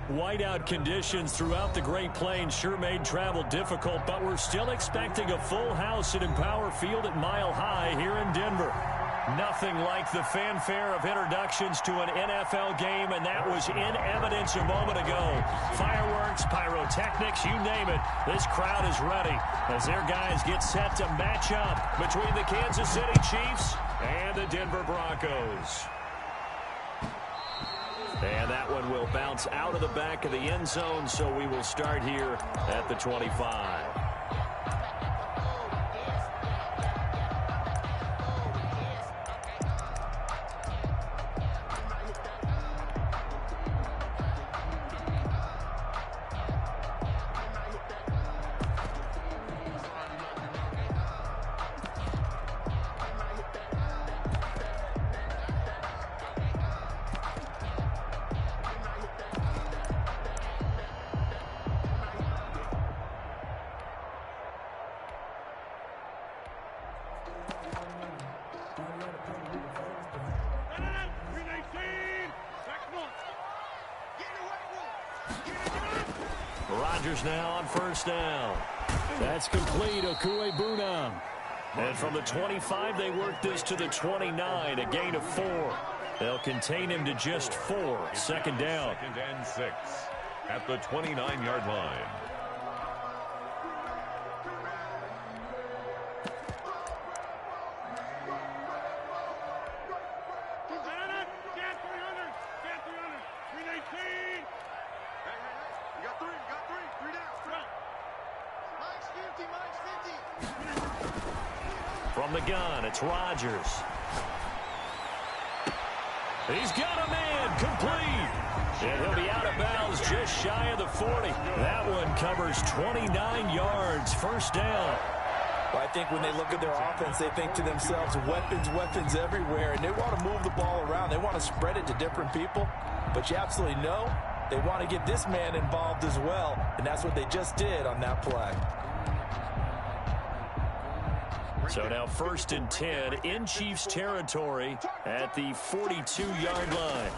Whiteout conditions throughout the Great Plains sure made travel difficult, but we're still expecting a full house at Empower Field at Mile High here in Denver. Nothing like the fanfare of introductions to an NFL game, and that was in evidence a moment ago. Fireworks, pyrotechnics, you name it. This crowd is ready as their guys get set to match up between the Kansas City Chiefs and the Denver Broncos. And that one will bounce out of the back of the end zone, so we will start here at the 25. Rodgers now on first down. That's complete. Okuebuna. And from the 25, they work this to the 29, a gain of 4. They'll contain him to just 4. Second down. 2nd and 6 at the 29-yard line. From the gun, it's Rodgers. He's got a man, complete. And he'll be out of bounds just shy of the 40. That one covers 29 yards, first down. Well, I think when they look at their offense, they think to themselves, weapons, weapons everywhere. And they want to move the ball around. They want to spread it to different people. But you absolutely know they want to get this man involved as well. And that's what they just did on that play. So now 1st and 10 in Chiefs territory at the 42-yard line.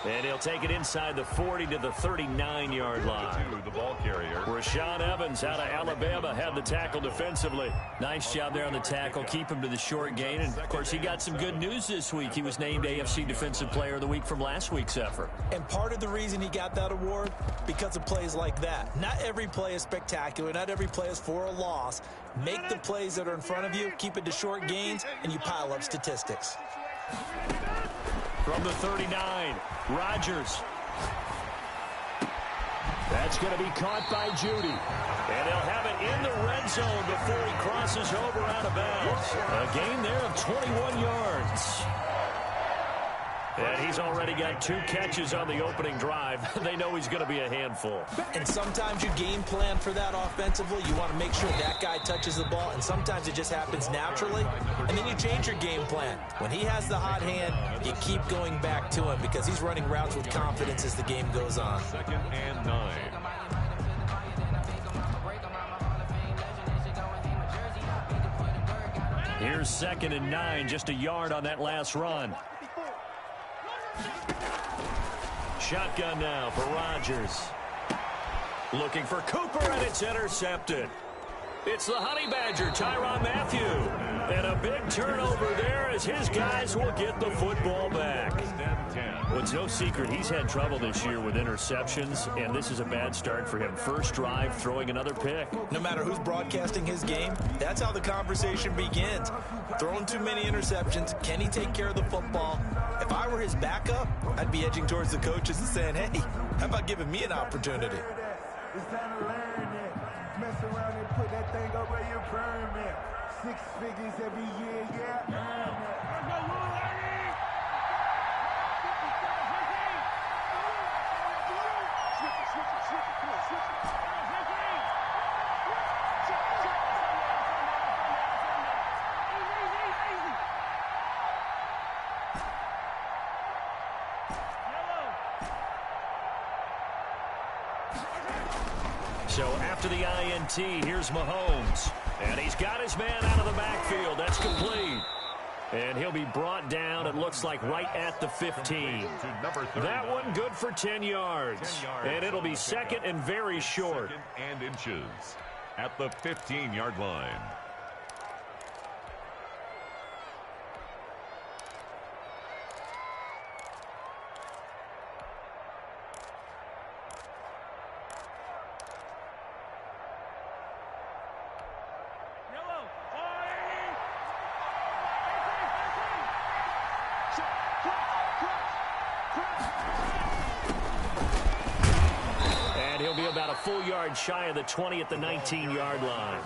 And he'll take it inside the 40 to the 39-yard line. The ball carrier. Rashaan Evans out of Alabama had the tackle defensively. Nice job there on the tackle. Keep him to the short gain. And, of course, he got some good news this week. He was named AFC Defensive Player of the Week from last week's effort. And part of the reason he got that award, because of plays like that. Not every play is spectacular. Not every play is for a loss. Make the plays that are in front of you, keep it to short gains, and you pile up statistics. From the 39, Rodgers. That's going to be caught by Judy. And they'll have it in the red zone before he crosses over out of bounds. A gain there of 21 yards. And he's already got 2 catches on the opening drive. They know he's going to be a handful. And sometimes you game plan for that offensively. You want to make sure that guy touches the ball, and sometimes it just happens naturally. And then you change your game plan. When he has the hot hand, you keep going back to him because he's running routes with confidence as the game goes on. 2nd and 9. Here's 2nd and 9, just a yard on that last run. Shotgun now for Rodgers. Looking for Cooper, and it's intercepted. It's the Honey Badger, Tyrann Mathieu. And a big turnover there as his guys will get the football back. Well, it's no secret he's had trouble this year with interceptions, and this is a bad start for him. First drive, throwing another pick. No matter who's broadcasting his game, that's how the conversation begins. Throwing too many interceptions, can he take care of the football? If I were his backup, I'd be edging towards the coaches and saying, hey, how about giving me an opportunity? It's time to learn it. Mess around and put that thing over your permit. 6 figures every year, yeah. So after the INT, here's Mahomes. And he's got his man out of the backfield. That's complete. And he'll be brought down, it looks like, right at the 15. That one good for 10 yards. And it'll be second and very short. Second and inches at the 15-yard line. About a full yard shy of the 20 at the 19-yard line.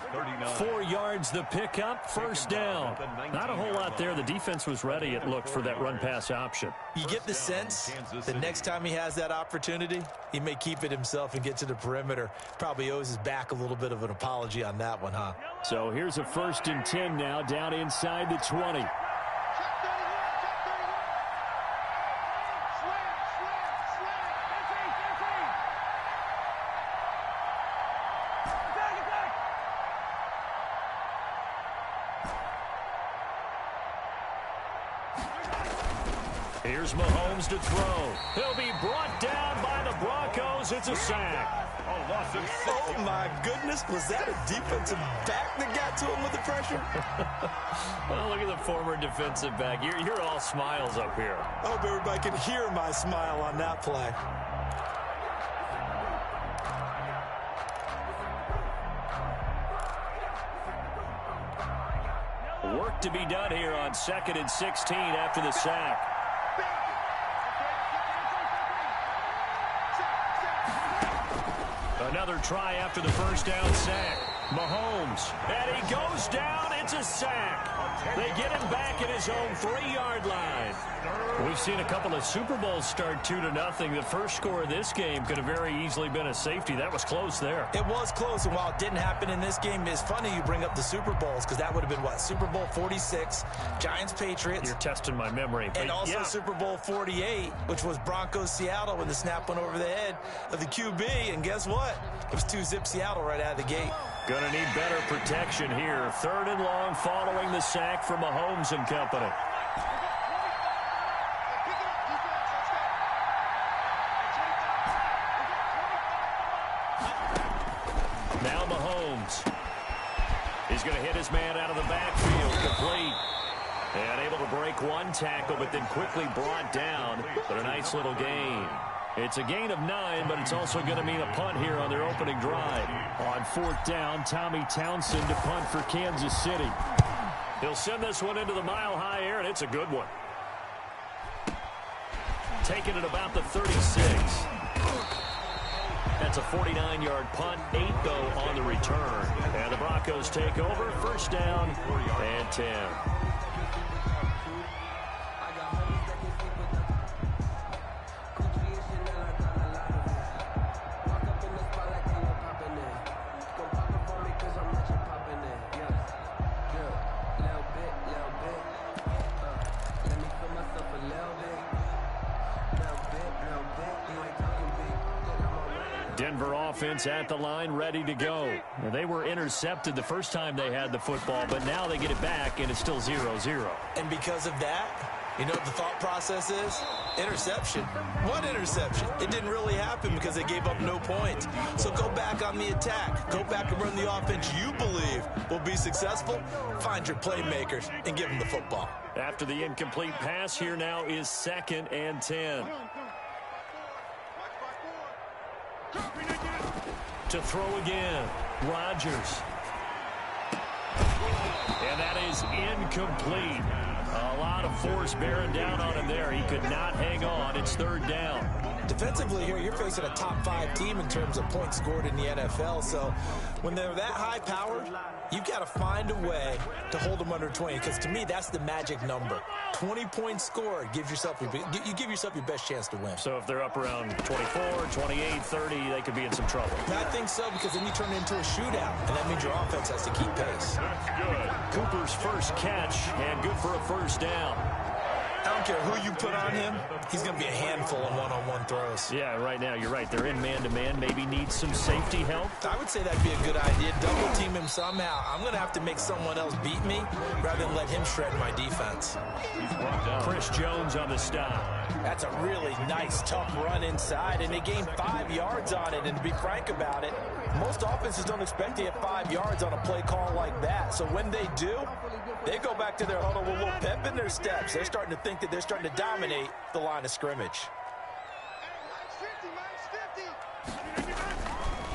4 yards the pickup, first down. Not a whole lot there. The defense was ready, it looked, for that run-pass option. You get the sense the next time he has that opportunity, he may keep it himself and get to the perimeter. Probably owes his back a little bit of an apology on that one, huh? So here's a 1st and 10 now, down inside the 20. Here's Mahomes to throw. He'll be brought down by the Broncos. It's a sack. Oh, my goodness. Was that a defensive back that got to him with the pressure? Well, look at the former defensive back. You're all smiles up here. I hope everybody can hear my smile on that play. Work to be done here on 2nd and 16 after the sack. Another try after the first down sack. Mahomes, and he goes down. It's a sack. They get him back at his own 3-yard line. We've seen a couple of Super Bowls start 2-0. The first score of this game could have very easily been a safety. That was close there. It was close, and while it didn't happen in this game, it's funny you bring up the Super Bowls, because that would have been, what, Super Bowl 46, Giants-Patriots. You're testing my memory. And also yeah. Super Bowl 48, which was Broncos-Seattle when the snap went over the head of the QB, and guess what? It was 2-zip Seattle right out of the gate. Gonna need better protection here. 3rd and long following the sack from Mahomes and company. Now Mahomes. He's going to hit his man out of the backfield. Complete. And able to break one tackle, but then quickly brought down. But a nice little gain. It's a gain of 9, but it's also going to mean a punt here on their opening drive. On 4th down, Tommy Townsend to punt for Kansas City. He'll send this one into the mile-high air, and it's a good one. Taking it about the 36. That's a 49-yard punt, 8, though, on the return. And the Broncos take over, 1st down and 10. Denver offense at the line, ready to go. They were intercepted the first time they had the football, but now they get it back, and it's still 0-0. And because of that, you know what the thought process is? Interception. What interception? It didn't really happen because they gave up no points. So go back on the attack. Go back and run the offense you believe will be successful. Find your playmakers and give them the football. After the incomplete pass, here now is 2nd and 10. To throw again, Rodgers. And that is incomplete. A lot of force bearing down on him there. He could not hang on. It's 3rd down. Defensively here, you're facing a top-5 team in terms of points scored in the NFL. So when they're that high-powered, you've got to find a way to hold them under 20. Because to me, that's the magic number. 20 points scored. You give yourself your best chance to win. So if they're up around 24, 28, 30, they could be in some trouble. And I think so, because then you turn it into a shootout. And that means your offense has to keep pace. That's good. Cooper's first catch, and good for a 1st down. How don't care who you put on him, he's going to be a handful in one-on-one throws. Yeah, right now, you're right. They're in man-to-man. Maybe need some safety help. I would say that'd be a good idea. Double team him somehow. I'm going to have to make someone else beat me rather than let him shred my defense. Chris Jones on the stop. That's a really nice, tough run inside, and they gained 5 yards on it. And to be frank about it, most offenses don't expect to get 5 yards on a play call like that. So when they do, they go back to their huddle with a little pep in their steps. They're starting to think that they're starting to dominate the line of scrimmage.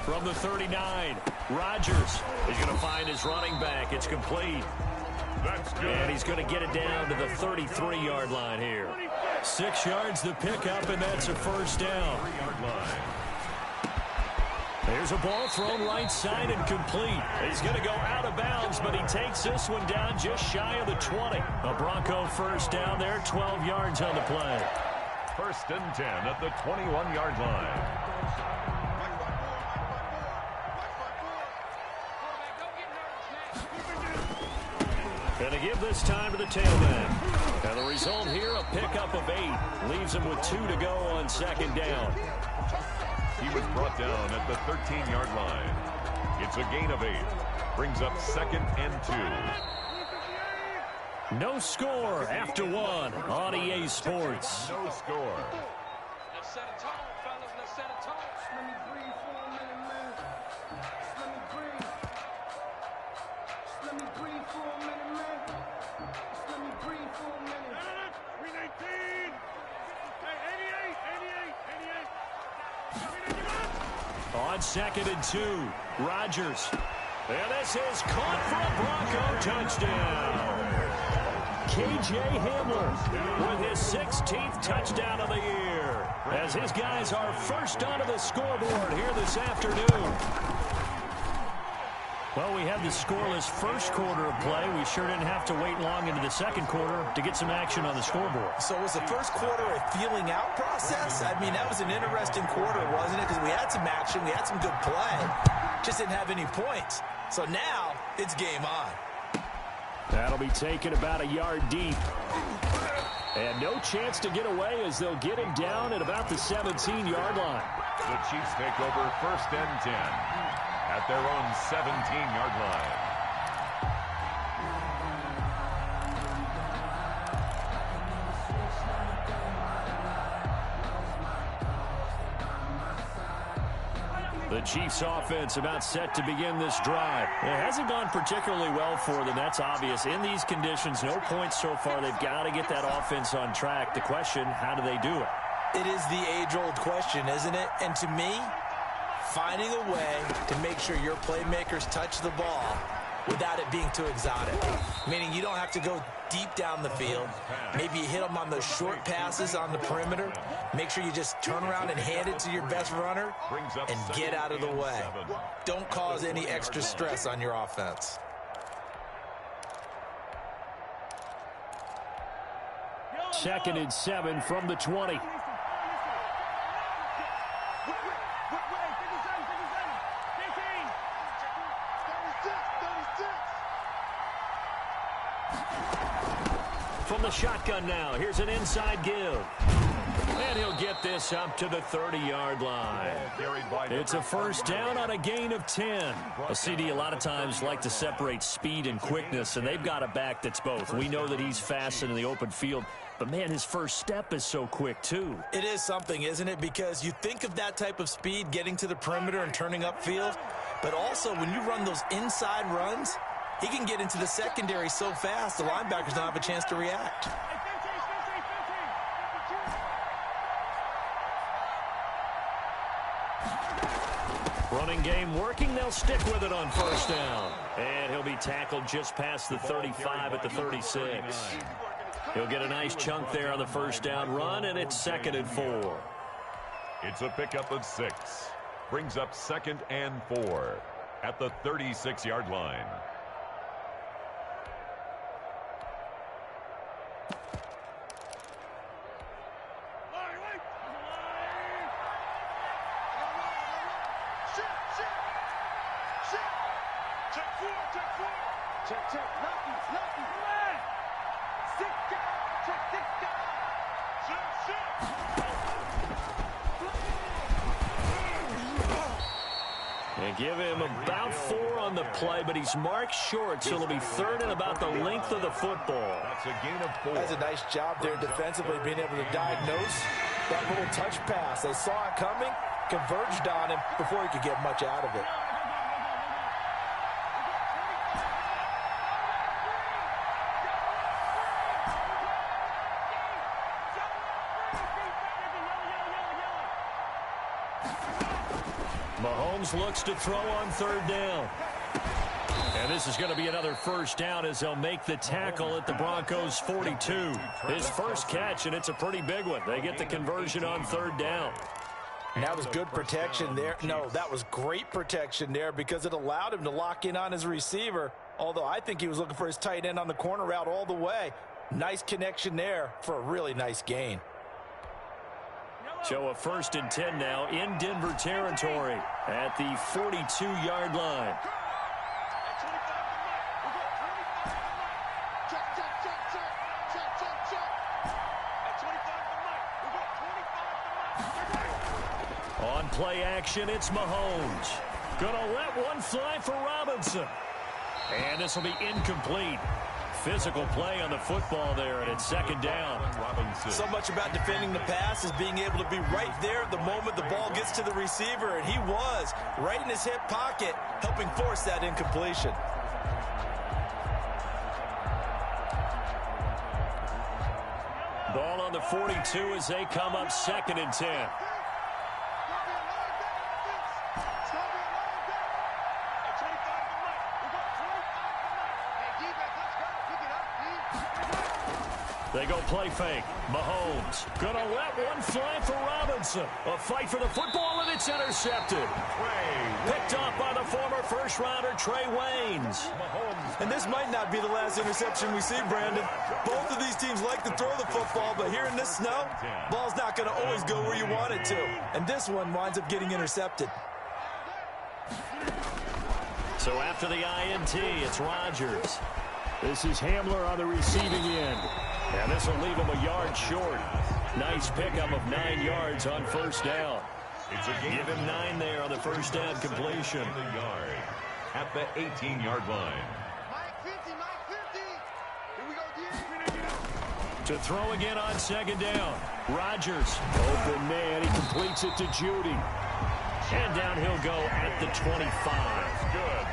From the 39, Rodgers is going to find his running back. It's complete. That's good. And he's going to get it down to the 33-yard line here. 6 yards the pickup, and that's a first down. 3-yard line. There's a ball thrown right side and complete. He's going to go out of bounds, but he takes this one down just shy of the 20. A Bronco first down there, 12 yards on the play. First and 10 at the 21-yard line. Going to give this time to the tailback. And the result here, a pickup of 8. Leaves him with 2 to go on second down. He was brought down at the 13-yard line. It's a gain of 8. Brings up second and 2. No score after 1 on EA Sports. No score. Let's set a tone, fellas. Let's set a tone. Let me breathe for a minute, man. Let me breathe. Let me breathe for a minute, man. Let me breathe for a minute. 319. 88. On second and 2, Rodgers. And this is caught for a Bronco touchdown. K.J. Hamler with his 16th touchdown of the year, as his guys are first onto the scoreboard here this afternoon. Well, we had the scoreless first quarter of play. We sure didn't have to wait long into the second quarter to get some action on the scoreboard. So was the first quarter a feeling out process? I mean, that was an interesting quarter, wasn't it? Because we had some action, we had some good play, just didn't have any points. So now it's game on. That'll be taken about a yard deep. And no chance to get away as they'll get him down at about the 17-yard line. The Chiefs take over first and 10 at their own 17-yard line. The Chiefs offense about set to begin this drive. It hasn't gone particularly well for them. That's obvious. In these conditions, no points so far. They've got to get that offense on track. The question, how do they do it? It is the age-old question, isn't it? And to me, finding a way to make sure your playmakers touch the ball without it being too exotic. Meaning you don't have to go deep down the field. Maybe you hit them on those short passes on the perimeter. Make sure you just turn around and hand it to your best runner and get out of the way. Don't cause any extra stress on your offense. Second and 7 from the 20. From the shotgun now, here's an inside give. And he'll get this up to the 30-yard line. It's a first down on a gain of 10. A CD a lot of times like to separate speed and quickness, and they've got a back that's both. We know that he's fast in the open field, but, man, his first step is so quick, too. It is something, isn't it? Because you think of that type of speed, getting to the perimeter and turning upfield, but also when you run those inside runs, he can get into the secondary so fast, the linebackers don't have a chance to react. Running game working. They'll stick with it on first down. And he'll be tackled just past the 35 at the 36. He'll get a nice chunk there on the first down run, and it's second and 4. It's a pickup of 6. Brings up second and 4 at the 36-yard line. give him about 4 on the play, but he's marked short, so it'll be 3rd and about the length of the football. That's a gain of 4. That's a nice job there defensively, being able to diagnose that little touch pass. They saw it coming, converged on him before he could get much out of it. Mahomes looks to throw on 3rd down. And this is going to be another 1st down as they'll make the tackle at the Broncos 42. His first catch, and it's a pretty big one. They get the conversion on 3rd down. And that was good protection there. No, that was great protection there because it allowed him to lock in on his receiver, although I think he was looking for his tight end on the corner route all the way. Nice connection there for a really nice gain. So a 1st and 10 now in Denver territory at the 42-yard line. On play action, it's Mahomes. Gonna let one fly for Robinson. And this will be incomplete. Physical play on the football there, and it's 2nd down. So much about defending the pass is being able to be right there at the moment the ball gets to the receiver, and he was right in his hip pocket, helping force that incompletion. Ball on the 42 as they come up 2nd and 10. They go play fake. Mahomes gonna let one fly for Robinson. A fight for the football, and it's intercepted. Picked up by the former first-rounder Trey Waynes. And this might not be the last interception we see, Brandon. Both of these teams like to throw the football, but here in this snow, ball's not going to always go where you want it to. And this one winds up getting intercepted. So after the INT, it's Rodgers. This is Hamler on the receiving end. And this will leave him a yard short. Nice pickup of 9 yards on 1st down. Give him 9 there on the 1st down completion. At the 18-yard line. To throw again on 2nd down. Rodgers, open man. He completes it to Judy. And down he'll go at the 25. Good.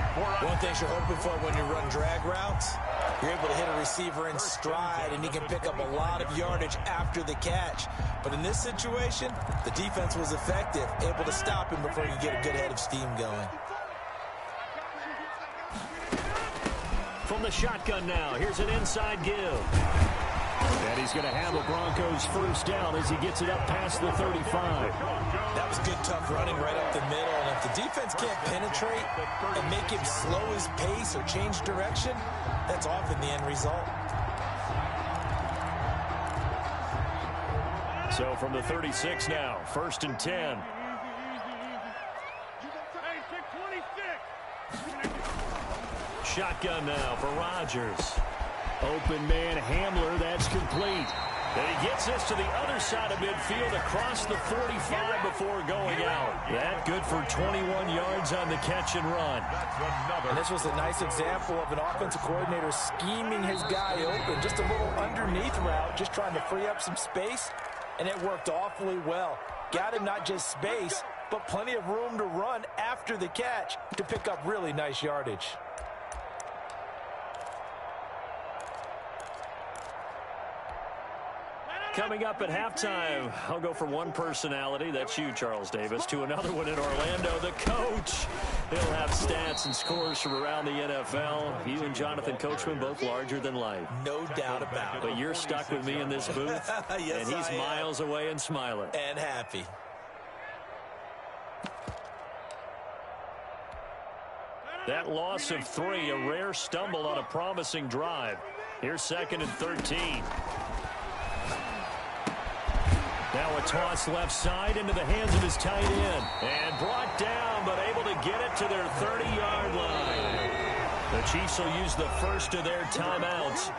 One thing you're hoping for when you run drag routes, you're able to hit a receiver in stride, and he can pick up a lot of yardage after the catch. But in this situation, the defense was effective, able to stop him before he could get a good head of steam going. From the shotgun now, here's an inside give. And he's going to have a Broncos 1st down as he gets it up past the 35. That was good, tough running right up the middle. And if the defense can't penetrate and make him slow his pace or change direction, that's often the end result. So from the 36 now, 1st and 10. Shotgun now for Rodgers. Open man Hamler, that's complete. And he gets this to the other side of midfield across the 45 before going out. That good for 21 yards on the catch and run. And this was a nice example of an offensive coordinator scheming his guy open. Just a little underneath route, just trying to free up some space. And it worked awfully well. Got him not just space, but plenty of room to run after the catch to pick up really nice yardage. Coming up at halftime, I'll go from one personality, that's you, Charles Davis, to another one in Orlando, the coach. He'll have stats and scores from around the NFL. You and Jonathan Coachman, both larger than life. No doubt about it. But you're stuck with me in this booth, yes, and he's miles away and smiling. And happy. That loss of 3, a rare stumble on a promising drive. Here's 2nd and 13. Now a toss left side into the hands of his tight end. And brought down, but able to get it to their 30-yard line. The Chiefs will use the first of their timeouts.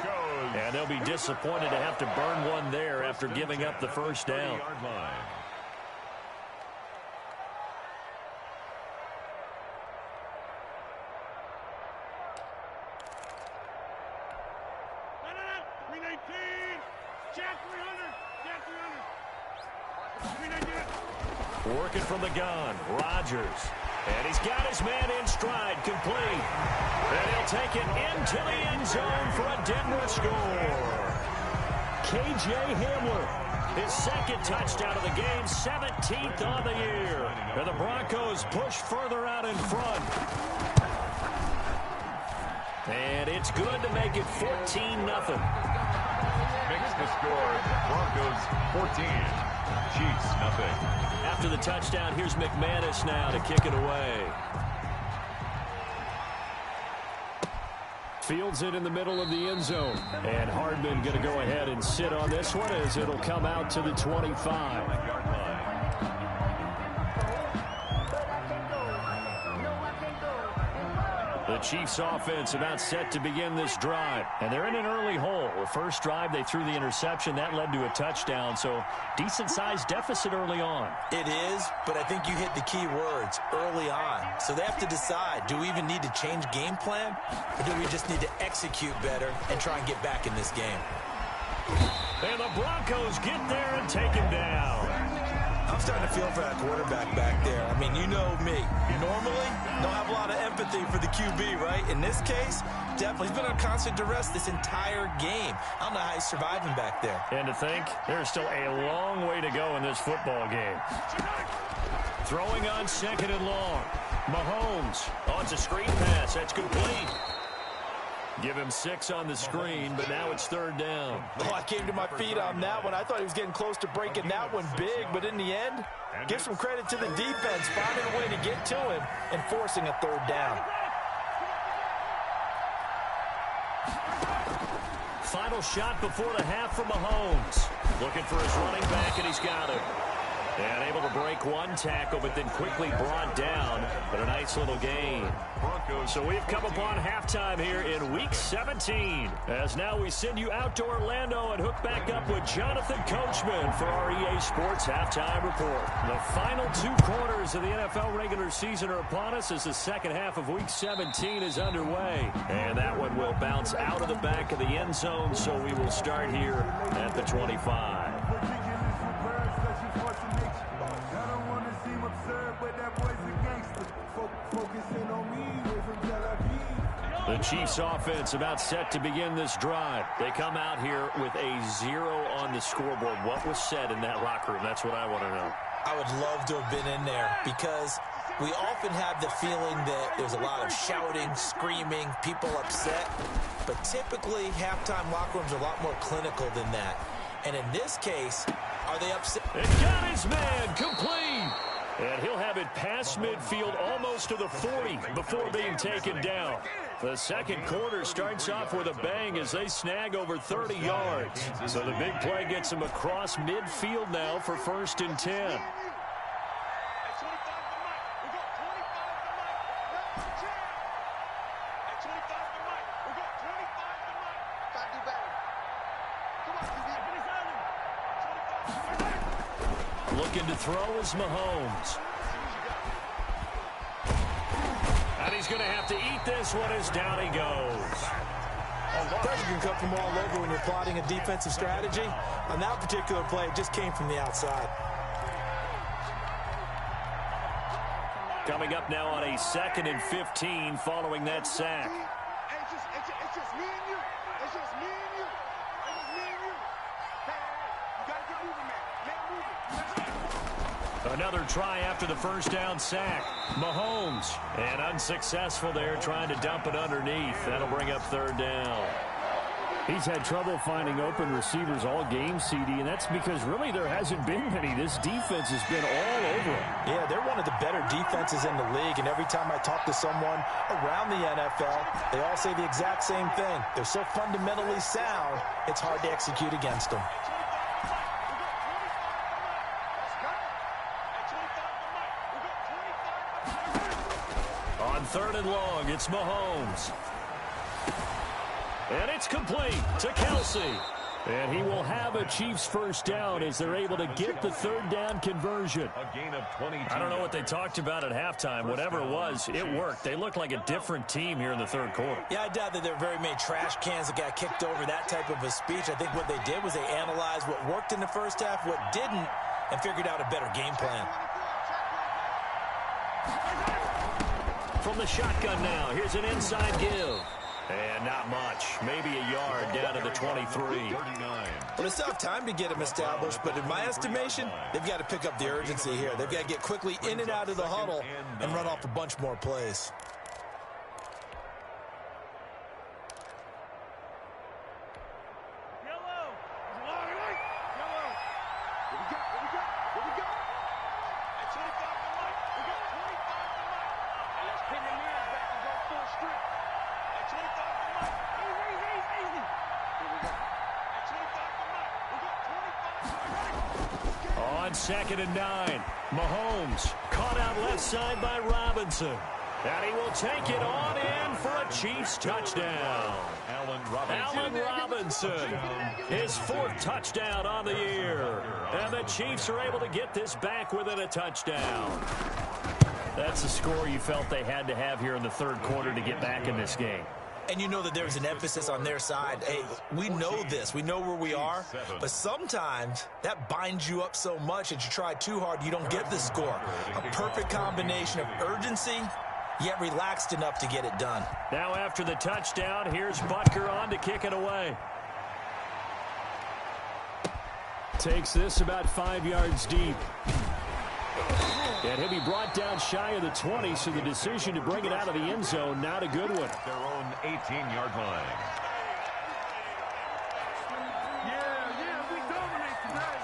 And they'll be disappointed to have to burn one there after giving up the 1st down. Working from the gun, Rodgers. And he's got his man in stride, complete. And he'll take it into the end zone for a Denver score. K.J. Hamler, his second touchdown of the game, 17th on the year. And the Broncos push further out in front. And it's good to make it 14-0. Makes the score Broncos 14, Chiefs nothing. After the touchdown, here's McManus now to kick it away. Fields it in the middle of the end zone. And Hardman going to go ahead and sit on this one as it'll come out to the 25. The Chiefs offense about set to begin this drive. And they're in an early hole. The first drive, they threw the interception. That led to a touchdown. So decent-sized deficit early on. It is, but I think you hit the key words, early on. So they have to decide, do we even need to change game plan? Or do we just need to execute better and try and get back in this game? And the Broncos get there and take him down. I'm starting to feel for that quarterback back there. I mean, you know me. Normally, don't have a lot of empathy for the QB, right? In this case, definitely. He's been on constant duress this entire game. I don't know how he's surviving back there. And to think, there's still a long way to go in this football game. Throwing on second and long. Mahomes. Oh, it's a screen pass. That's complete. Give him 6 on the screen, but now it's third down. Oh, I came to my feet on that one. I thought he was getting close to breaking that one big, but in the end, give some credit to the defense, finding a way to get to him and forcing a third down. Final shot before the half from Mahomes. Looking for his running back, and he's got it. And able to break one tackle, but then quickly brought down. But a nice little gain. So we've come upon halftime here in Week 17. As now we send you out to Orlando and hook back up with Jonathan Coachman for our EA Sports Halftime Report. The final 2 quarters of the NFL regular season are upon us as the second half of Week 17 is underway. And that one will bounce out of the back of the end zone, so we will start here at the 25. The Chiefs offense about set to begin this drive. They come out here with a 0 on the scoreboard. What was said in that locker room? That's what I want to know. I would love to have been in there because we often have the feeling that there's a lot of shouting, screaming, people upset. But typically, halftime locker rooms are a lot more clinical than that. And in this case, are they upset? It got his man complete. And he'll have it past midfield almost to the 40 before being taken down. The second quarter starts off with a bang as they snag over 30 yards. So the big play gets them across midfield now for 1st and 10. Looking to throw is Mahomes. And he's going to have to eat this one as down he goes. Pressure can come from all over when you're plotting a defensive strategy. On that particular play, it just came from the outside. Coming up now on a 2nd and 15 following that sack. It's just me and you. It's just me and you. It's just me and you. Hey, you got to get moving, man. Get moving. Another try after the first down sack. Mahomes. And unsuccessful there trying to dump it underneath. That'll bring up 3rd down. He's had trouble finding open receivers all game, CD, and that's because really there hasn't been many. This defense has been all over him. Yeah, they're one of the better defenses in the league, and every time I talk to someone around the NFL, they all say the exact same thing. They're so fundamentally sound, it's hard to execute against them. On 3rd and long, it's Mahomes. And it's complete to Kelsey. And he will have a Chiefs first down as they're able to get the third down conversion. A gain of 22. I don't know what they talked about at halftime. Whatever it was, it worked. They look like a different team here in the third quarter. Yeah, I doubt that there were very many trash cans that got kicked over, that type of a speech. I think what they did was they analyzed what worked in the first half, what didn't, and figured out a better game plan. From the shotgun now, here's an inside give. And not much. Maybe a yard down to the 23. Well, it's tough time to get them established, but in my estimation, they've got to pick up the urgency here. They've got to get quickly in and out of the huddle and run off a bunch more plays. On 2nd and 9, Mahomes caught out left side by Robinson. And he will take it on in for a Chiefs touchdown. Allen Robinson, his 4th touchdown on the year. And the Chiefs are able to get this back within a touchdown. That's the score you felt they had to have here in the third quarter to get back in this game. And you know that there's an emphasis on their side. Hey, we know this. We know where we are. But sometimes that binds you up so much that you try too hard, you don't get the score. A perfect combination of urgency, yet relaxed enough to get it done. Now after the touchdown, here's Butker on to kick it away. Takes this about 5 yards deep. And he'll be brought down shy of the 20, so the decision to bring it out of the end zone, not a good one. Their own 18-yard line. We dominate tonight.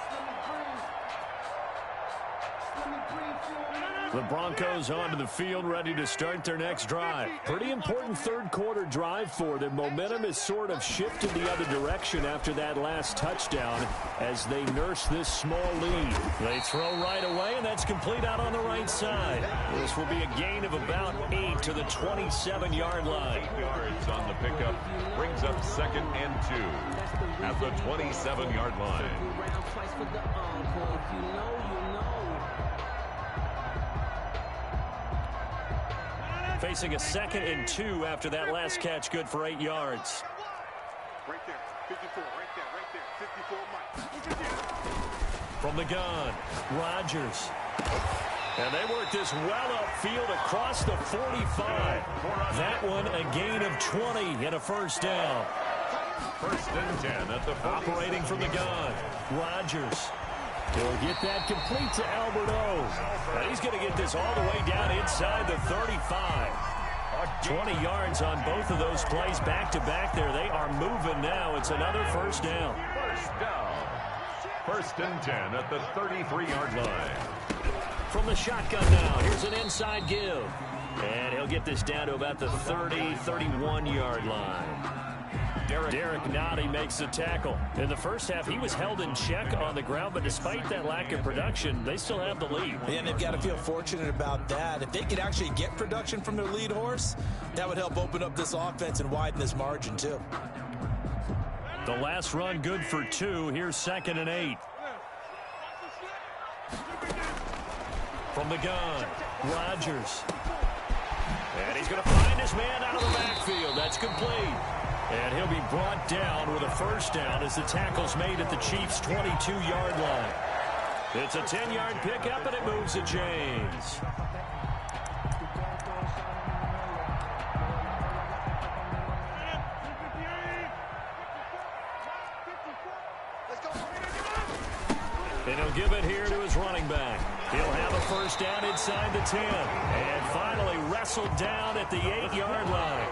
The Broncos onto the field, ready to start their next drive. Pretty important third quarter drive for them. Momentum has sort of shifted the other direction after that last touchdown as they nurse this small lead. They throw right away, and that's complete out on the right side. This will be a gain of about 8 to the 27-yard line. 8 yards on the pickup brings up 2nd and 2 at the 27-yard line. Facing a 2nd and 2 after that last catch, good for 8 yards. Right there, 54, right there, 54 Mike. From the gun, Rodgers. And they work this well upfield across the 45. That one a gain of 20 and a first down. 1st and 10 at the 40. Operating from the gun, Rodgers. He'll get that complete to Albert O. And he's going to get this all the way down inside the 35. 20 yards on both of those plays back-to-back there. They are moving now. It's another first down. First down. 1st and 10 at the 33-yard line. From the shotgun now, here's an inside give. And he'll get this down to about the 30, 31-yard line. Derek Nottie makes the tackle. In the first half, he was held in check on the ground, but despite that lack of production, they still have the lead. And they've got to feel fortunate about that. If they could actually get production from their lead horse, that would help open up this offense and widen this margin, too. The last run good for 2. Here's 2nd and 8. From the gun, Rodgers. And he's going to find his man out of the backfield. That's complete. And he'll be brought down with a first down as the tackle's made at the Chiefs' 22-yard line. It's a 10-yard pickup, and it moves to James. And he'll give it here to his running back. He'll have a first down inside the 10. And finally wrestled down at the 8-yard line.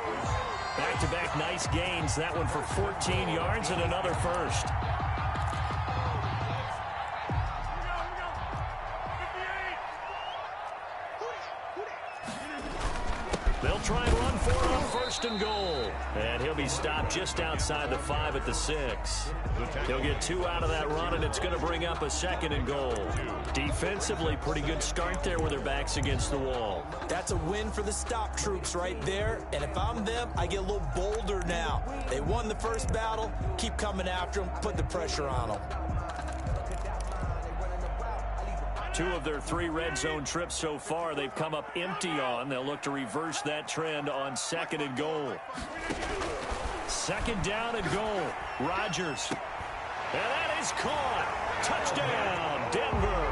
Back-to-back nice gains. That one for 14 yards and another first. They'll try and run for it on 1st and goal. And he'll be stopped just outside the 5 at the 6. He'll get 2 out of that run, and it's going to bring up a 2nd and goal. Defensively, pretty good start there with their backs against the wall. That's a win for the stop troops right there. And if I'm them, I get a little bolder now. They won the first battle. Keep coming after them. Put the pressure on them. 2 of their 3 red zone trips so far, they've come up empty on. They'll look to reverse that trend on 2nd and goal. 2nd down and goal. Rodgers. And that is caught. Touchdown, Denver.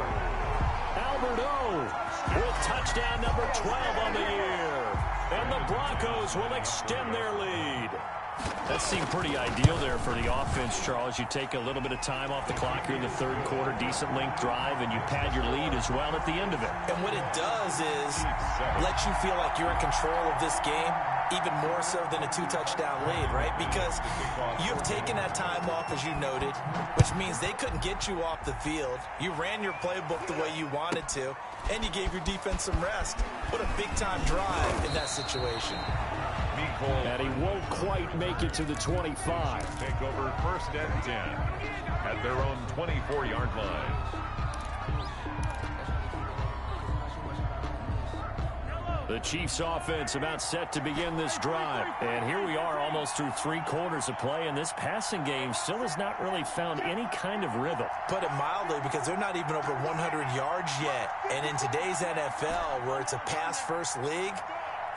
Alberto with touchdown number 12 on the year. And the Broncos will extend their lead. That seemed pretty ideal there for the offense, Charles. You take a little bit of time off the clock here in the 3rd quarter, decent length drive, and you pad your lead as well at the end of it. And what it does is let you feel like you're in control of this game, even more so than a 2-touchdown lead, right? Because you've taken that time off, as you noted, which means they couldn't get you off the field. You ran your playbook the way you wanted to, and you gave your defense some rest. What a big-time drive in that situation. And he won't quite make it to the 25. Take over 1st and 10 at their own 24-yard line. The Chiefs offense about set to begin this drive. And here we are almost through 3 quarters of play, and this passing game still has not really found any kind of rhythm. Put it mildly, because they're not even over 100 yards yet. And in today's NFL, where it's a pass-first league,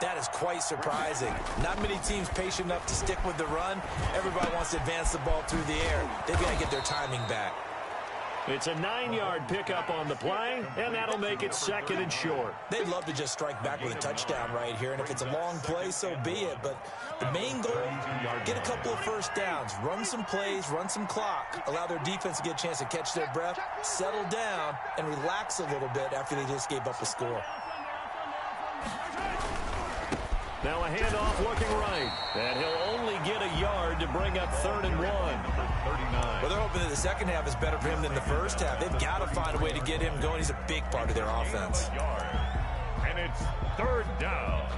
that is quite surprising. Not many teams patient enough to stick with the run. Everybody wants to advance the ball through the air. They've got to get their timing back. It's a 9-yard pickup on the play, and that'll make it 2nd and short. They'd love to just strike back with a touchdown right here, and if it's a long play, so be it. But the main goal, get a couple of first downs, run some plays, run some clock, allow their defense to get a chance to catch their breath, settle down, and relax a little bit after they just gave up a score. Now a handoff looking right. And he'll only get a yard to bring up 3rd and 1. Well, they're hoping that the second half is better for him than the first half. They've got to find a way to get him going. He's a big part of their offense. And it's 3rd down.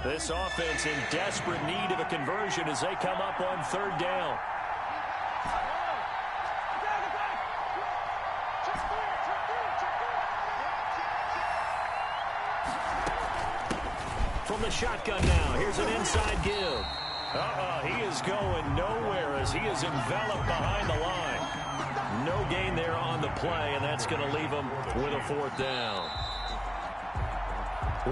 This offense in desperate need of a conversion as they come up on 3rd down. From the shotgun now, here's an inside give. He is going nowhere as he is enveloped behind the line. No gain there on the play, and that's going to leave him with a 4th down.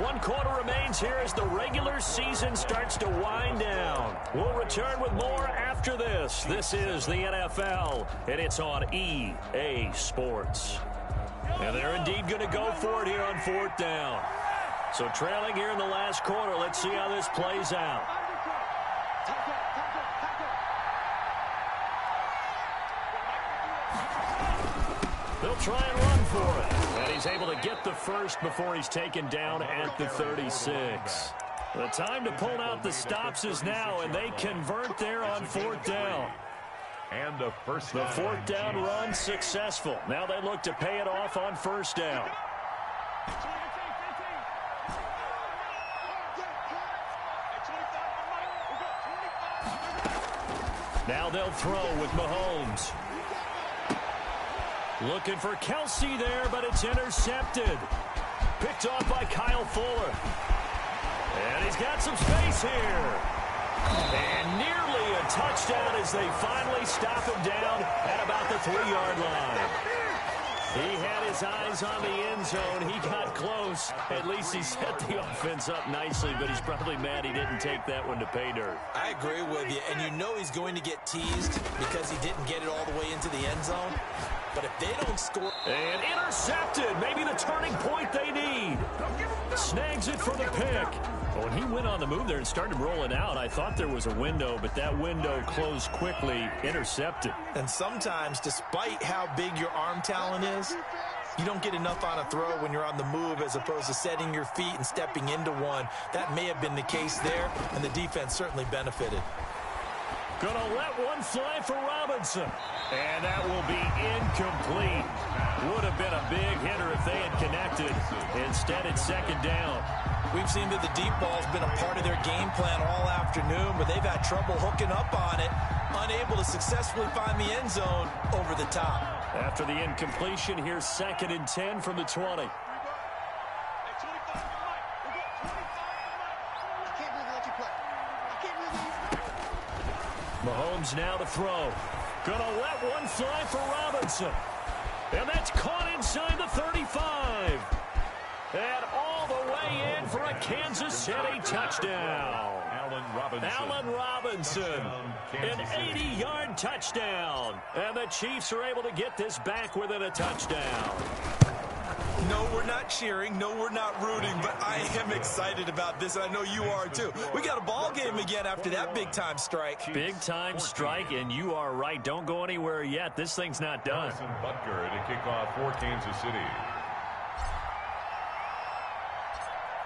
1 quarter remains here as the regular season starts to wind down. We'll return with more after this. This is the NFL, and it's on EA Sports. And they're indeed going to go for it here on 4th down. So trailing here in the last quarter, let's see how this plays out. They'll try and run for it. And he's able to get the first before he's taken down at the 36. The time to pull out the stops is now, and they convert there on 4th down. And the 4th down run successful. Now they look to pay it off on 1st down. Now they'll throw with Mahomes. Looking for Kelsey there, but it's intercepted. Picked off by Kyle Fuller. And he's got some space here. And nearly a touchdown as they finally stop him down at about the 3-yard line. He had his eyes on the end zone. He got close. At least he set the offense up nicely, but he's probably mad he didn't take that one to pay dirt. I agree with you, and you know he's going to get teased because he didn't get it all the way into the end zone. But if they don't score... And intercepted. Maybe the turning point they need. Snags it for the pick. When he went on the move there and started rolling out, I thought there was a window, but that window closed quickly, intercepted. And sometimes, despite how big your arm talent is, you don't get enough on a throw when you're on the move as opposed to setting your feet and stepping into one. That may have been the case there, and the defense certainly benefited. Gonna let one fly for Robinson. And that will be incomplete. Would have been a big hitter if they had connected. Instead, it's second down. We've seen that the deep ball's been a part of their game plan all afternoon, but they've had trouble hooking up on it, unable to successfully find the end zone over the top. After the incompletion, here's 2nd and 10 from the 20. Mahomes now to throw. Gonna let one fly for Robinson. And that's caught inside the 35. And all the way in for a Kansas City touchdown. Allen Robinson. An 80-yard touchdown. And the Chiefs are able to get this back within a touchdown. No, we're not cheering. No, we're not rooting. But I am excited about this, and I know you are too. We got a ball game again after that big-time strike. Big-time strike, and you are right. Don't go anywhere yet. This thing's not done. Butker to kick off for Kansas City.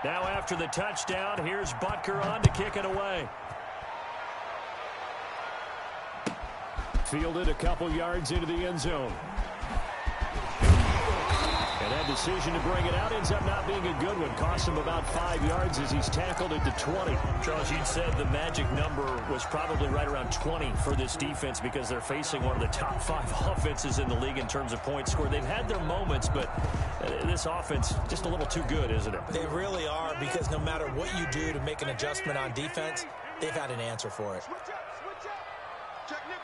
Now after the touchdown, here's Butker on to kick it away. Fielded a couple yards into the end zone. And that decision to bring it out ends up not being a good one. Cost him about 5 yards as he's tackled at the 20. Charles, you'd said the magic number was probably right around 20 for this defense because they're facing one of the top 5 offenses in the league in terms of points scored. They've had their moments, but this offense just a little too good, isn't it? They really are, because no matter what you do to make an adjustment on defense, they've had an answer for it. Switch up. Check nickel.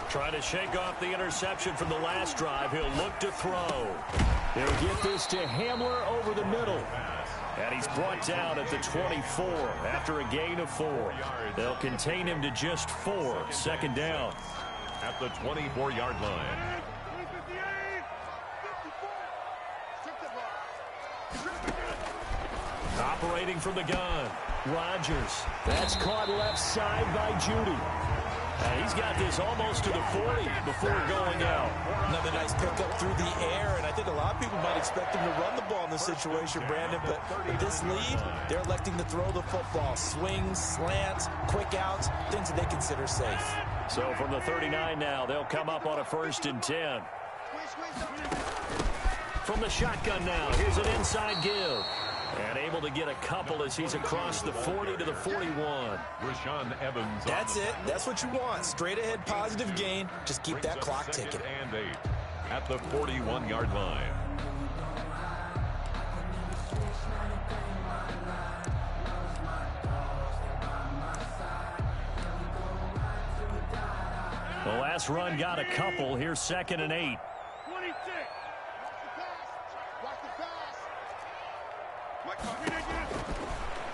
Trying to shake off the interception from the last drive. He'll look to throw. They'll get this to Hamler over the middle. And he's brought down at the 24 after a gain of 4. They'll contain him to just 4. Second down. At the 24-yard line. Operating from the gun. Rodgers. That's caught left side by Judy. He's got this almost to the 40 before going out. Another nice pickup through the air, and I think a lot of people might expect him to run the ball in this situation, Brandon, but with this lead, they're electing to throw the football. Swings, slants, quick outs, things that they consider safe. So from the 39 now, they'll come up on a 1st and 10. From the shotgun now, here's an inside give. And able to get a couple as he's across the 40 to the 41. Rashaan Evans. That's it. That's what you want. Straight ahead positive gain. Just keep that clock ticking. And 8 at the 41-yard line. The last run got a couple. Here's 2nd and 8.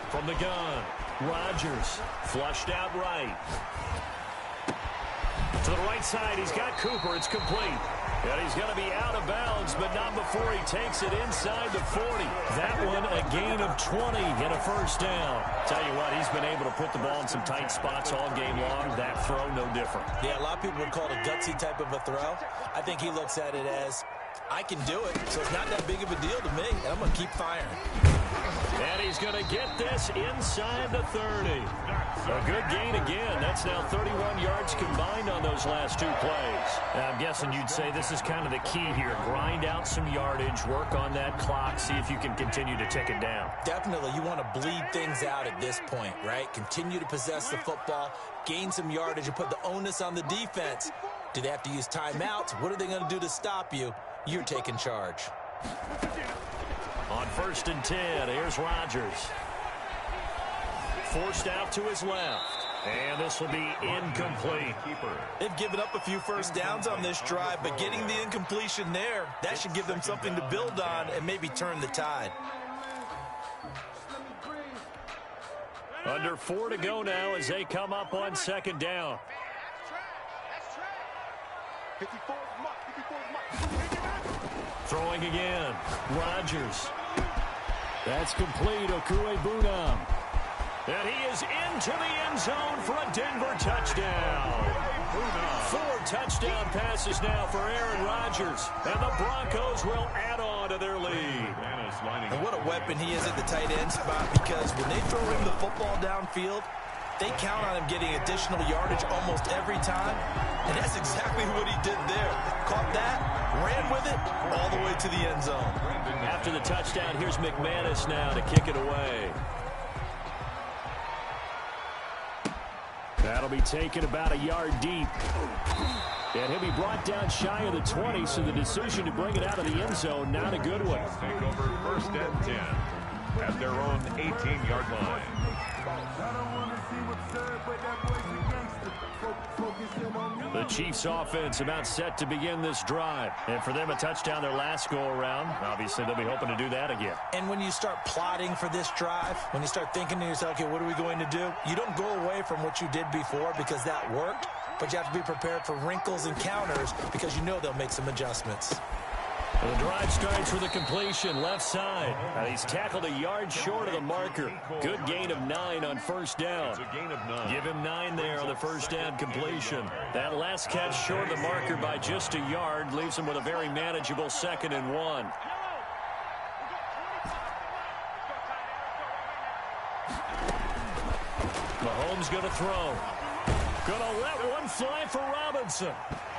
From the gun, Rodgers flushed out right. To the right side, he's got Cooper. It's complete. And he's going to be out of bounds, but not before he takes it inside the 40. That one, a gain of 20 and a 1st down. Tell you what, he's been able to put the ball in some tight spots all game long. That throw, no different. Yeah, a lot of people would call it a gutsy type of a throw. I think he looks at it as, I can do it, so it's not that big of a deal to me, and I'm going to keep firing. And he's going to get this inside the 30. A good gain again. That's now 31 yards combined on those last 2 plays. Now, I'm guessing you'd say this is kind of the key here. Grind out some yardage, work on that clock, see if you can continue to tick it down. Definitely. You want to bleed things out at this point, right? Continue to possess the football, gain some yardage, and put the onus on the defense. Do they have to use timeouts? What are they going to do to stop you? You're taking charge. On 1st and 10, here's Rodgers. Forced out to his left. And this will be incomplete. They've given up a few 1st downs on this drive, but getting the incompletion there, that should give them something to build on and maybe turn the tide. Under 4 to go now as they come up on 2nd down. Throwing again. Rodgers. That's complete. Okuegbunam. And he is into the end zone for a Denver touchdown. 4 touchdown passes now for Aaron Rodgers. And the Broncos will add on to their lead. And what a weapon he is at the tight end spot, because when they throw him the football downfield, they count on him getting additional yardage almost every time. And that's exactly what he did there. Caught that, ran with it, all the way to the end zone. After the touchdown, here's McManus now to kick it away. That'll be taken about a yard deep. And he'll be brought down shy of the 20, so the decision to bring it out of the end zone, not a good one. Take over 1st and 10 at their own 18-yard line. The Chiefs offense about set to begin this drive. And for them, a touchdown their last go-around. Obviously, they'll be hoping to do that again. And when you start plotting for this drive, when you start thinking to yourself, okay, what are we going to do? You don't go away from what you did before because that worked, but you have to be prepared for wrinkles and counters because you know they'll make some adjustments. The drive starts with a completion, left side. Now he's tackled a yard short of the marker. Good gain of 9 on 1st down. It's a gain of 9. Give him 9 there on the 1st down completion. That last catch short of the marker by just a yard leaves him with a very manageable 2nd and 1. Mahomes going to throw. Going to let one fly for Robinson.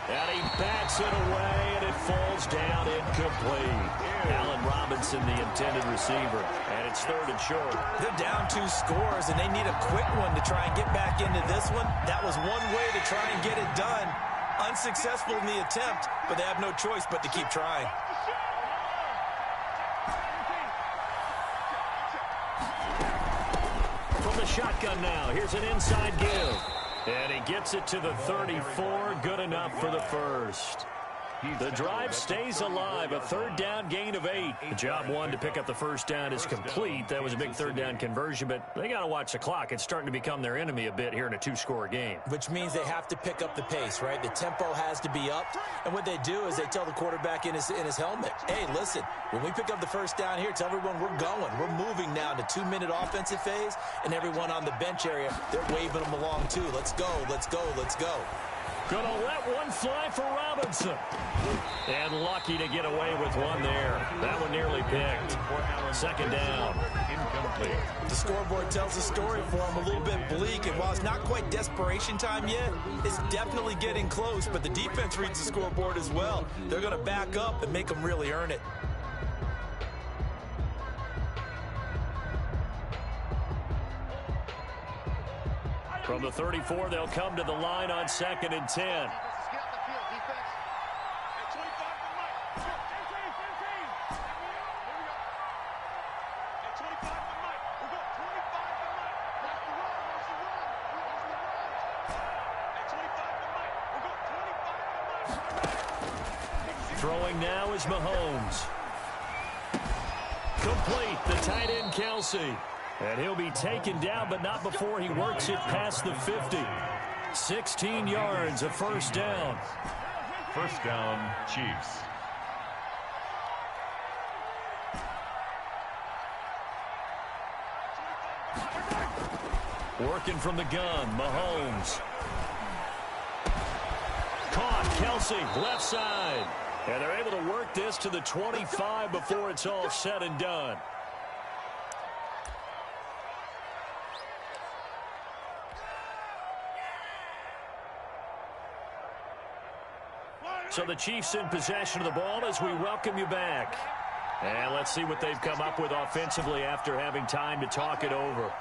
And he backs it away, and it falls down incomplete. Allen Robinson, the intended receiver. And it's 3rd and short. They're down 2 scores, and they need a quick one to try and get back into this one. That was one way to try and get it done. Unsuccessful in the attempt, but they have no choice but to keep trying. From the shotgun now, here's an inside give. And he gets it to the 34, good enough for the 1st. The drive stays alive, a 3rd down gain of 8. The job 1 to pick up the 1st down is complete. That was a big 3rd down conversion, but they got to watch the clock. It's starting to become their enemy a bit here in a 2-score game. Which means they have to pick up the pace, right? The tempo has to be up. And what they do is they tell the quarterback in his helmet, hey, listen, when we pick up the 1st down here, tell everyone we're going. We're moving now to 2-minute offensive phase, and everyone on the bench area, they're waving them along too. Let's go, let's go, let's go. Gonna let one fly for Robinson. And lucky to get away with one there. That one nearly picked. 2nd down. Incomplete. The scoreboard tells a story for him, a little bit bleak, and while it's not quite desperation time yet, it's definitely getting close, but the defense reads the scoreboard as well. They're going to back up and make them really earn it. From the 34, they'll come to the line on 2nd and 10. Throwing now is Mahomes. Complete, the tight end Kelsey. And he'll be taken down, but not before he works it past the 50. 16 yards, a 1st down. 1st down, Chiefs. Working from the gun, Mahomes. Caught, Kelsey, left side. And they're able to work this to the 25 before it's all said and done. So the Chiefs in possession of the ball as we welcome you back. And let's see what they've come up with offensively after having time to talk it over.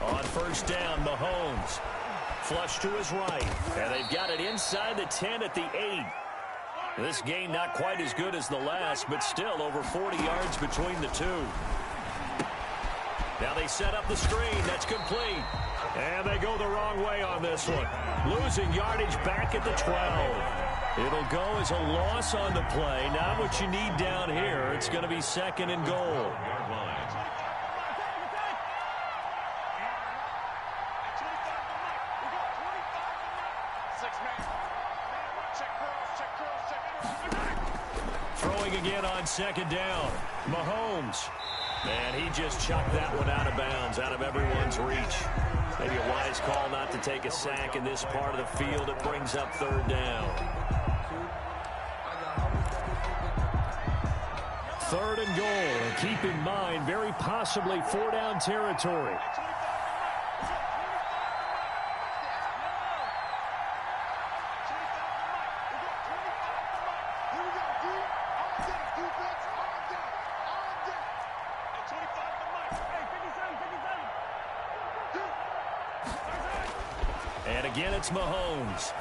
On 1st down, Mahomes. Flush to his right. And they've got it inside the 10 at the 8. This game not quite as good as the last, but still over 40 yards between the two. Now they set up the screen. That's complete. And they go the wrong way on this one. Losing yardage back at the 12. It'll go as a loss on the play. Not what you need down here. It's going to be 2nd and goal. Check Throwing again on second down. Mahomes. And he just chucked that one out of bounds, out of everyone's reach. Maybe a wise call not to take a sack in this part of the field. It brings up third down. Third and goal. And keep in mind, very possibly four-down territory. And again, it's Mahomes.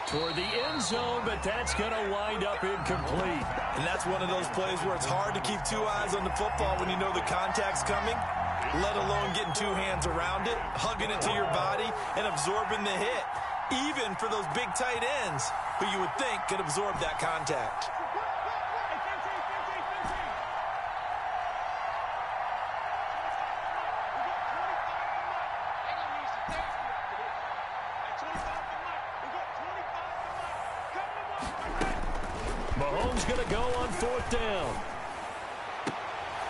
Toward the end zone, but that's going to wind up incomplete. And that's one of those plays where it's hard to keep two eyes on the football when you know the contact's coming, let alone getting two hands around it, hugging it to your body, and absorbing the hit, even for those big tight ends who you would think could absorb that contact. Mahomes going to go on fourth down.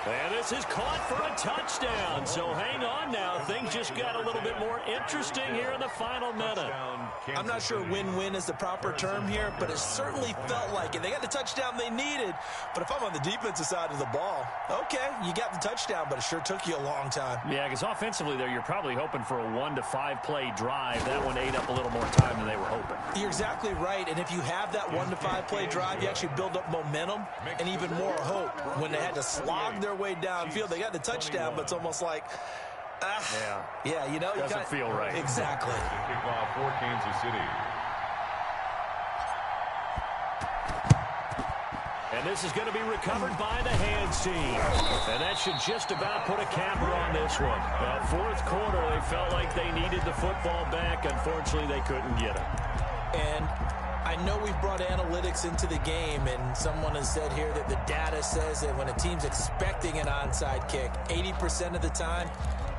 And this is caught for a touchdown. So hang on now. Things just got a little bit more interesting here in the final minute. I'm not sure win-win is the proper term here, but it certainly felt like it. They got the touchdown they needed. But if I'm on the defensive side of the ball, okay, you got the touchdown, but it sure took you a long time. Yeah, because offensively there, you're probably hoping for a 1 to 5 play drive. That one ate up a little more time than they were hoping. You're exactly right. And if you have that 1 to 5 play drive, you actually build up momentum and even more hope. When they had to slog their way downfield, they got the touchdown, but it's almost like, yeah, you know, doesn't feel right. Exactly. Kickoff for Kansas City. And this is going to be recovered by the hands team. And that should just about put a capper on this one. Well, fourth quarter, they felt like they needed the football back. Unfortunately, they couldn't get it. And I know we've brought analytics into the game, and someone has said here that the data says that when a team's expecting an onside kick, 80% of the time,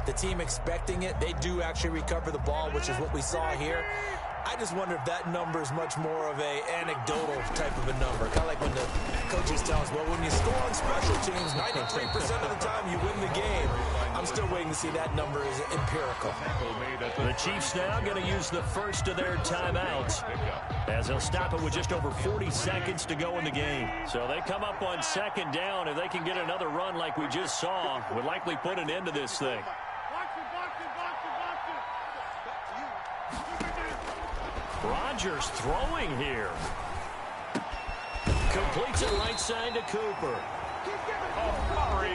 the team expecting it, they do actually recover the ball, which is what we saw here. I just wonder if that number is much more of a anecdotal type of a number. Kind of like when the coaches tell us, well, when you score on special teams, 93% of the time you win the game. I'm still waiting to see that number is empirical. The Chiefs now going to use the first of their timeouts, as they'll stop it with just over 40 seconds to go in the game. So they come up on second down. If they can get another run like we just saw, would likely put an end to this thing. Rodgers throwing here. Completes it right side to Cooper.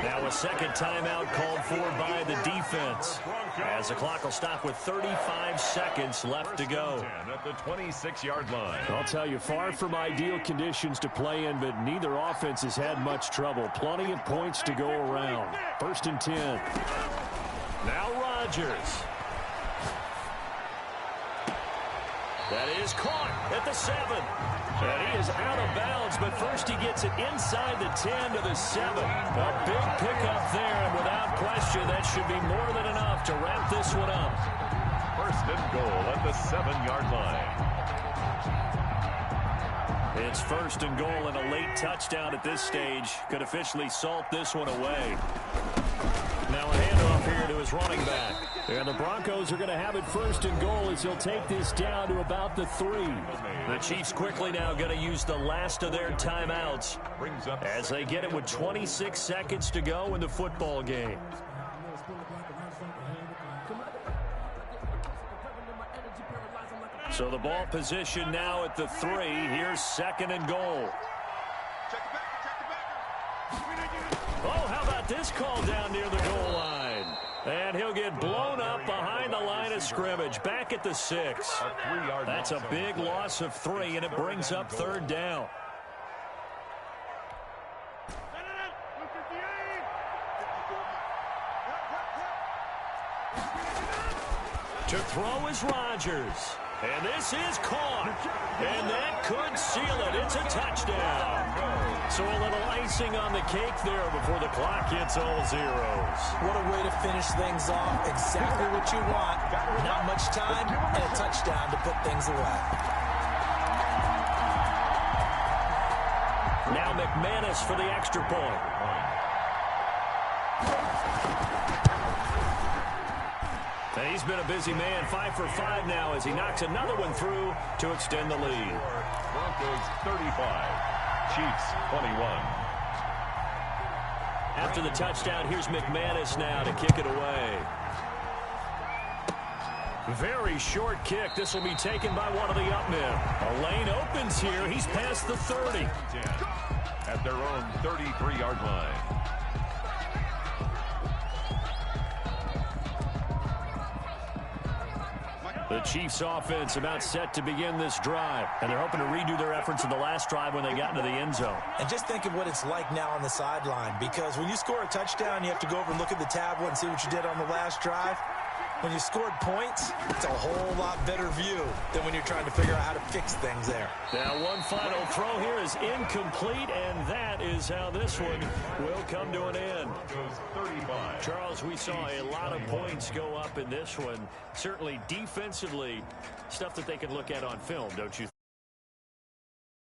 Now a second timeout called for by the defense, as the clock will stop with 35 seconds left to go. At the 26-yard line. I'll tell you, far from ideal conditions to play in, but neither offense has had much trouble. Plenty of points to go around. First and 10. Now Rodgers. That is caught at the 7. And he is out of bounds, but first he gets it inside the 10 to the 7. A big pickup there, and without question, that should be more than enough to wrap this one up. First and goal at the 7-yard line. It's first and goal, and a late touchdown at this stage could officially salt this one away. Now a handoff here to his running back. And the Broncos are going to have it first and goal as he'll take this down to about the 3. The Chiefs quickly now going to use the last of their timeouts as they get it with 26 seconds to go in the football game. So the ball position now at the 3. Here's second and goal. Oh, how about this call down near the goal line? And he'll get blown up behind the line of scrimmage. Back at the 6. That's a big loss of 3, and it brings up third down. To throw is Rodgers. And this is caught. And that could seal it. It's a touchdown. So a little icing on the cake there before the clock hits all zeros. What a way to finish things off. Exactly what you want. Not much time and a touchdown to put things away. McManus for the extra point. And he's been a busy man, 5 for 5 now as he knocks another one through to extend the lead. Broncos 35, Chiefs 21. After the touchdown, here's McManus now to kick it away. Very short kick. This will be taken by one of the up men. A lane opens here. He's past the 30. At their own 33-yard line. The Chiefs offense about set to begin this drive, and they're hoping to redo their efforts in the last drive when they got into the end zone. And just think of what it's like now on the sideline, because when you score a touchdown, you have to go over and look at the tablet and see what you did on the last drive. When you scored points, it's a whole lot better view than when you're trying to figure out how to fix things there. Now one final throw here is incomplete, and that is how this one will come to an end. Charles, we saw a lot of points go up in this one. Certainly defensively, stuff that they can look at on film, don't you think?